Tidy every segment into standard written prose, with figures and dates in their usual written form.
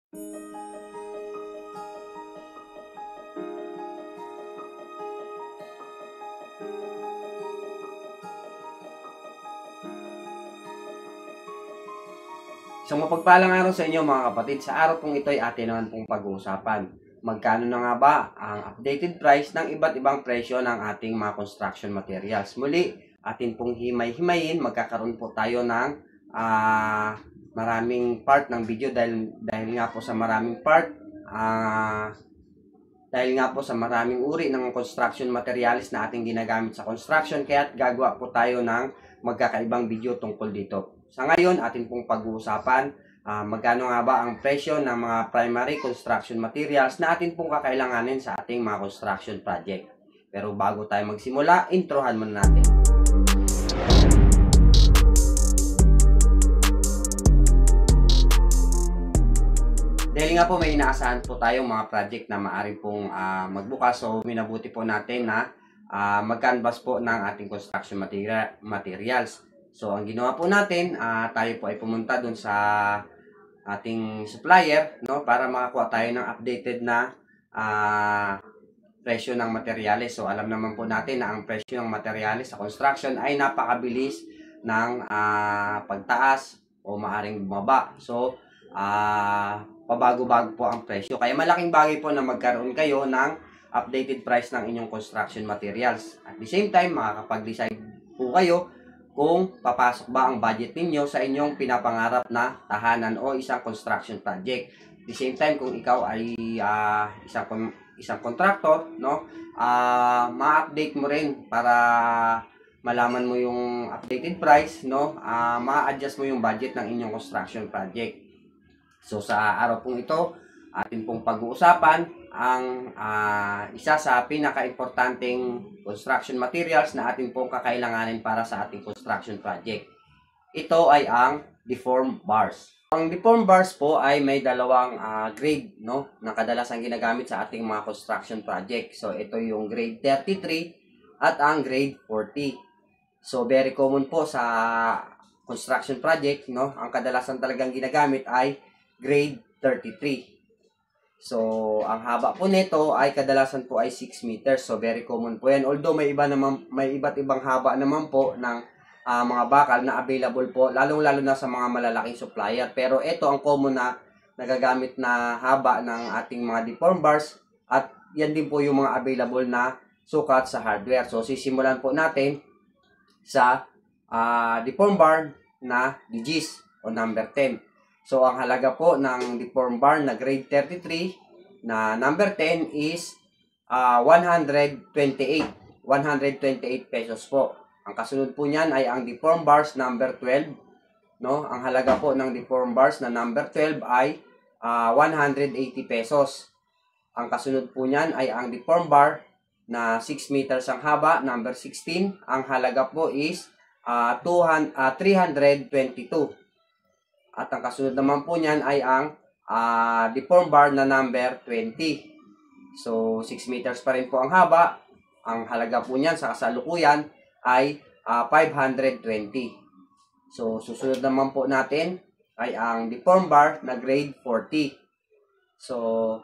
Isang mapagpalang araw sa inyo mga kapatid. Sa araw pong ito ay atin naman pong pag-uusapan. Magkano na nga ba ang updated price ng iba't ibang presyo ng ating mga construction materials. Muli, atin pong himay-himayin. Magkakaroon po tayo ng maraming part ng video dahil nga po sa maraming part, dahil nga po sa maraming uri ng construction materials na ating ginagamit sa construction, kaya gagawa po tayo ng magkakaibang video tungkol dito. Sa ngayon, atin pong pag-uusapan magkano nga ba ang presyo ng mga primary construction materials na atin pong kakailanganin sa ating mga construction project. Pero bago tayo magsimula, introhan muna natin. Dahil nga po may inaasahan po tayong mga project na maaari pong magbukas, so minabuti po natin na mag-canvas po ng ating construction materials. So, ang ginawa po natin, tayo po ay pumunta dun sa ating supplier, no, para makakuha tayo ng updated na presyo ng materyales. So, alam naman po natin na ang presyo ng materyales sa construction ay napakabilis ng pagtaas o maaring bumaba. So, pabago-bago po ang presyo. Kaya malaking bagay po na magkaroon kayo ng updated price ng inyong construction materials. At the same time, makakapag-decide po kayo kung papasok ba ang budget ninyo sa inyong pinapangarap na tahanan o isang construction project. At the same time, kung ikaw ay isang contractor, no, ma-update mo rin para malaman mo yung updated price, no, ma-adjust mo yung budget ng inyong construction project. So sa araw pong ito, atin pong pag-uusapan ang isa sa pinaka-importanting construction materials na atin pong kakailanganin para sa ating construction project. Ito ay ang deform bars. Ang deform bars po ay may dalawang grade, no, na kadalasan ginagamit sa ating mga construction project. So ito yung grade 33 at ang grade 40. So very common po sa construction project, no, ang kadalasan talagang ginagamit ay grade 33. So, ang haba po nito ay kadalasan po ay 6 meters. So, very common po yan. Although may iba't ibang haba naman po ng mga bakal na available po, lalong-lalo na sa mga malalaking supplier. Pero ito ang common na nagagamit na haba ng ating mga deform bars, at yan din po yung mga available na sukat sa hardware. So, sisimulan po natin sa deform bar na digis o number 10. So, ang halaga po ng deform bar na grade 33 na number 10 is 128 pesos po. Ang kasunod po niyan ay ang deform bars number 12. No? Ang halaga po ng deform bars na number 12 ay 180 pesos. Ang kasunod po niyan ay ang deform bar na 6 meters ang haba, number 16. Ang halaga po is 322. At ang kasunod naman po niyan ay ang deform bar na number 20. So, 6 meters pa rin po ang haba. Ang halaga po niyan sa kasalukuyan ay 520. So, susunod naman po natin ay ang deform bar na grade 40. So,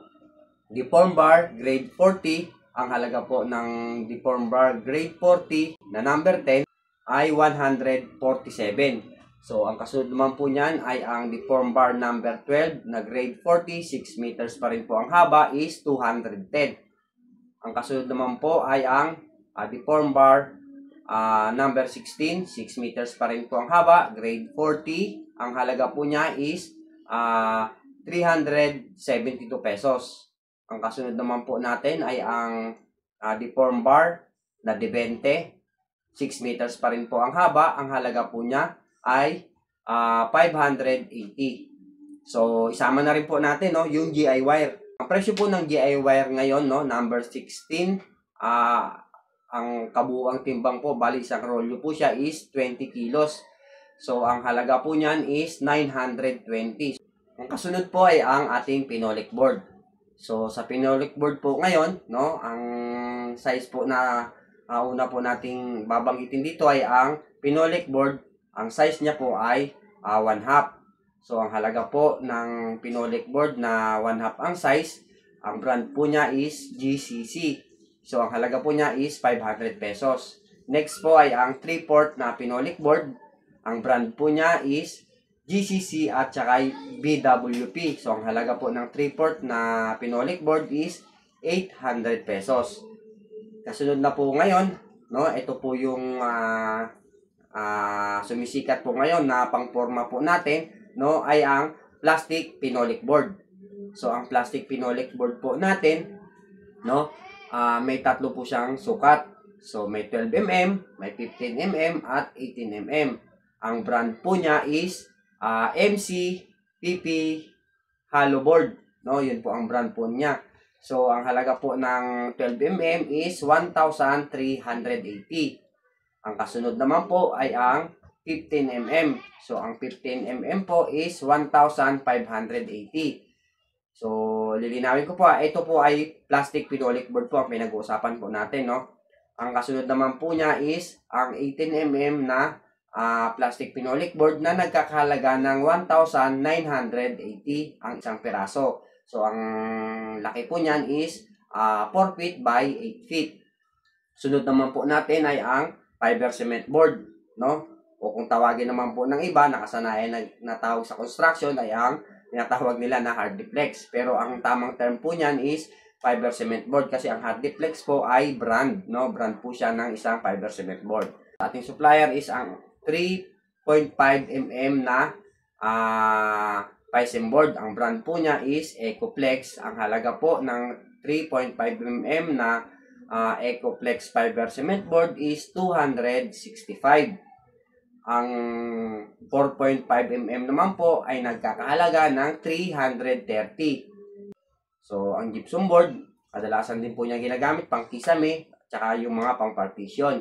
deform bar grade 40, ang halaga po ng deform bar grade 40 na number 10 ay 147. So, ang kasunod naman po niyan ay ang deform bar number 12 na grade 40, 6 meters pa rin po ang haba, is 210. Ang kasunod naman po ay ang deform bar number 16, 6 meters pa rin po ang haba, grade 40. Ang halaga po niya is 372 pesos. Ang kasunod naman po natin ay ang deform bar na de 20, 6 meters pa rin po ang haba. Ang halaga po niya ay 580. So, isama na rin po natin, no, yung GI wire. Ang presyo po ng GI wire ngayon, no, number 16, ang kabuuang timbang po, bali isang rolyo po siya, is 20 kilos. So, ang halaga po niyan is 920. Ang kasunod po ay ang ating phenolic board. So, sa phenolic board po ngayon, no, ang size po na una po nating babanggitin dito ay ang phenolic board. Ang size niya po ay 1/2. So, ang halaga po ng Pinolik board na 1/2 ang size, ang brand po niya is GCC. So, ang halaga po niya is 500 pesos. Next po ay ang 3/4 na Pinolik board. Ang brand po niya is GCC at saka BWP. So, ang halaga po ng 3/4 na Pinolik board is 800 pesos. Kasunod na po ngayon, no, ito po yung sumisikat po ngayon na pangporma po natin, no, ay ang plastic Pinolik board. So, ang plastic Pinolik board po natin, no, may tatlo po siyang sukat. So, may 12mm, may 15mm, at 18mm. Ang brand po niya is MC PP Hollow board. No, yun po ang brand po niya. So, ang halaga po ng 12mm is 1,380. Ang kasunod naman po ay ang 15mm. So, ang 15mm po is 1,580. So, lilinawin ko po, ito po ay plastic Pinolik board po ang pinag-uusapan po natin, no? Ang kasunod naman po niya is ang 18mm na plastic Pinolik board na nagkakahalaga ng 1,980 ang isang peraso. So, ang laki po niyan is 4 feet by 8 feet. Sunod naman po natin ay ang fiber cement board, no? O kung tawagin naman po ng iba, nakasanayan na tawag sa construction ay ang tinatawag nila na hardiplex. Pero ang tamang term po niyan is fiber cement board kasi ang hardiplex po ay brand, no? Brand po siya ng isang fiber cement board. Ating supplier is ang 3.5mm na Pisem board. Ang brand po niya is Ecoplex. Ang halaga po ng 3.5mm na Ecoplex fiber cement board is 265. Ang 4.5mm naman po ay nagkakahalaga ng 330. So, ang gypsum board, kadalasan din po niya ginagamit pang kisame at saka yung mga pang partition.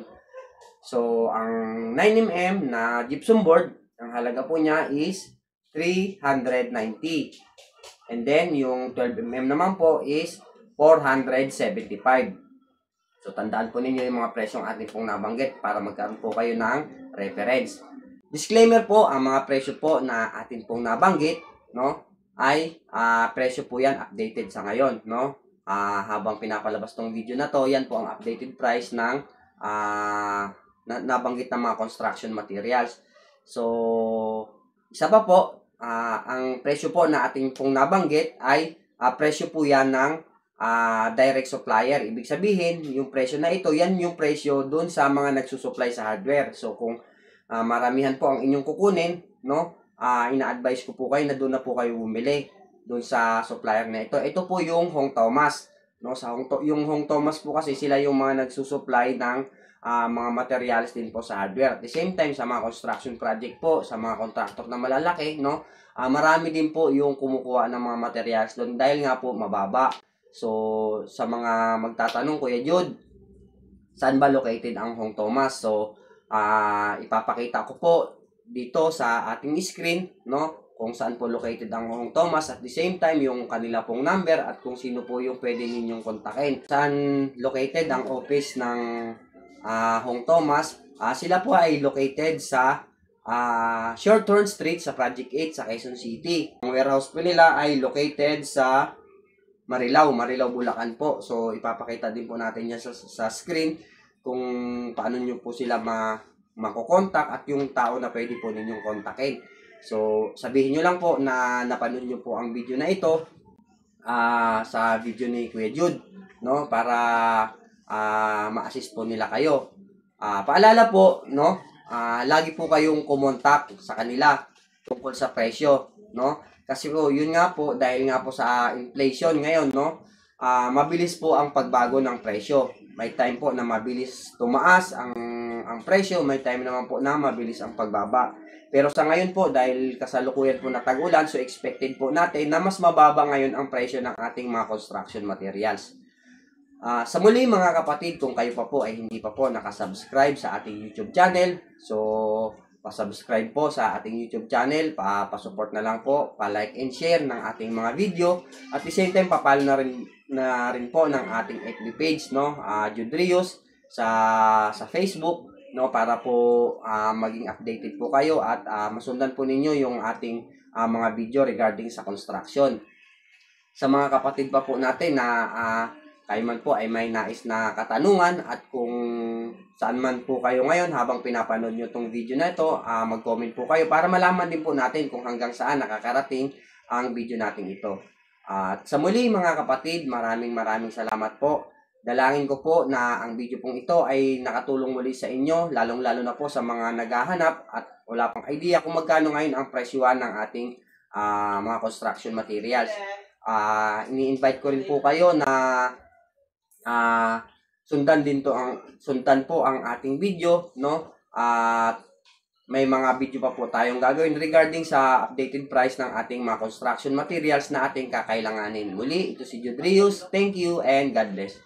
So, ang 9mm na gypsum board, ang halaga po niya is 390. And then, yung 12mm naman po is 475. So, tandaan po ninyo yung mga presyong ating pong nabanggit para magkaroon po kayo ng reference. Disclaimer po, ang mga presyo po na ating pong nabanggit, no, ay presyo po yan updated sa ngayon, no. Habang pinapalabas tong video na to, yan po ang updated price ng nabanggit na mga construction materials. So, isa pa po, ang presyo po na ating pong nabanggit ay presyo po yan ng direct supplier. Ibig sabihin, yung presyo na ito, yan yung presyo dun sa mga nagsusupply sa hardware. So, kung maramihan po ang inyong kukunin, no, ina-advise ko po kayo na doon na po kayo bumili doon sa supplier na ito. Ito po yung Hong Thomas, no, yung Hong Thomas po kasi sila yung mga nagsusupply ng mga materials din po sa hardware. At the same time, sa mga construction project po, sa mga contractor na malalaki, no, marami din po yung kumukuha ng mga materials doon dahil nga po mababa. So, sa mga magtatanong, Kuya Jude, saan ba located ang Hong Thomas? So, ipapakita ko po dito sa ating screen, no, kung saan po located ang Hong Thomas. At the same time, yung kanila pong number at kung sino po yung pwede ninyong kontakin. Saan located ang office ng Hong Thomas? Sila po ay located sa Shorthorn Street sa Project 8 sa Quezon City. Ang warehouse po nila ay located sa Marilao, Bulacan po. So, ipapakita din po natin yan sa screen kung paano nyo po sila makokontak at yung tao na pwede po ninyong kontakin. So, sabihin nyo lang po na napanood nyo po ang video na ito sa video ni Kuya Jude, no, para ma-assist po nila kayo. Paalala po, no, lagi po kayong kumontak sa kanila tungkol sa presyo, no? Kasi po, yun nga po, dahil nga po sa inflation ngayon, no, mabilis po ang pagbago ng presyo. May time po na mabilis tumaas ang presyo, may time naman po na mabilis ang pagbaba. Pero sa ngayon po, dahil kasalukuyan po na tag-ulan, so expected po natin na mas mababa ngayon ang presyo ng ating mga construction materials. Sa muli mga kapatid, kung kayo pa po ay hindi pa po nakasubscribe sa ating YouTube channel, so pa-subscribe po sa ating YouTube channel, pa-support na lang po, pa-like and share ng ating mga video. At the same time, pa-follow na rin po ng ating FB page, no, Jude Rios, sa Facebook, no, para po maging updated po kayo at masundan po ninyo yung ating mga video regarding sa construction. Sa mga kapatid pa po natin na kayo man po ay may nais na katanungan at kung saan man po kayo ngayon habang pinapanood nyo itong video na ito, mag-comment po kayo para malaman din po natin kung hanggang saan nakakarating ang video natin ito. At sa muli mga kapatid, maraming salamat po. Dalangin ko po na ang video pong ito ay nakatulong muli sa inyo, lalong-lalo na po sa mga naghahanap at wala pang idea kung magkano ngayon ang presyuhan ng ating mga construction materials. Ini-invite ko rin po kayo na sundan po ang ating video, no? At may mga video pa po tayong gagawin regarding sa updated price ng ating mga construction materials na ating kakailanganin. Muli, ito si Jude Rios. Thank you and God bless.